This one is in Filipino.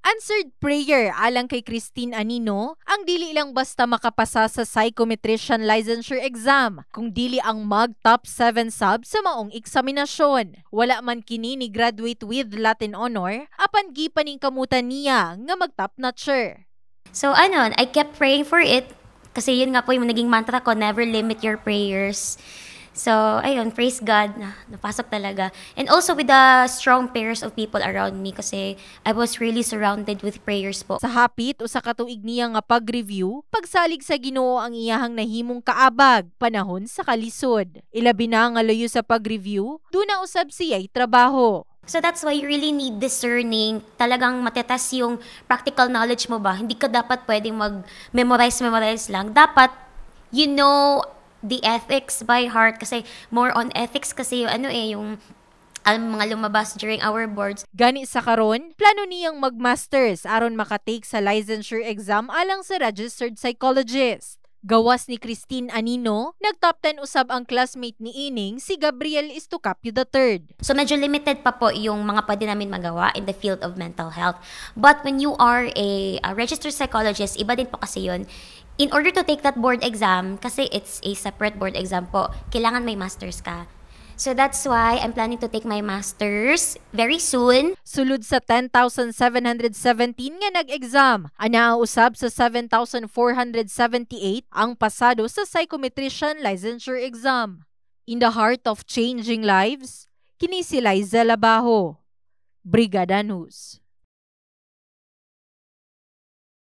Answered prayer alang kay Christine Anino, ang dili lang basta makapasa sa psychometrician licensure exam, kung dili ang mag-top 7 sub sa maong eksaminasyon. Wala man kini ni graduate with Latin honor, apan gipaning kamutan niya nga mag-top notcher. So I kept praying for it kasi yun nga po yung naging mantra ko, never limit your prayers. So, ayun, praise God, napasok talaga. And also with the strong prayers of people around me kasi I was really surrounded with prayers po. Sa hapit o sa katuig niya nga pag-review, pagsalig sa Ginoo ang iyahang nahimong kaabag, panahon sa kalisod. Ilabi na nga layo sa pag-review, duna usab siya'y trabaho. So that's why you really need discerning, talagang matetas yung practical knowledge mo ba. Hindi ka dapat pwedeng mag-memorize lang. Dapat, you know, the ethics by heart kasi more on ethics kasi yung mga lumabas during our boards. Gani sa karon, plano niyang mag-masters aron makatake sa licensure exam alang sa registered psychologist. Gawas ni Christine Anino, nag-top 10 usab ang classmate ni Ining si Gabriel Istucapio III. So medyo limited pa po yung mga pwede namin magawa in the field of mental health. But when you are a registered psychologist, iba din po kasi yun. In order to take that board exam, kasi it's a separate board exam po, kailangan may masters ka. So that's why I'm planning to take my masters very soon. Sulod sa 10,717 nga nag-exam, usab sa 7,478 ang pasado sa psychometrician licensure exam. In the heart of changing lives, kini si Liza Labajo, Brigada News.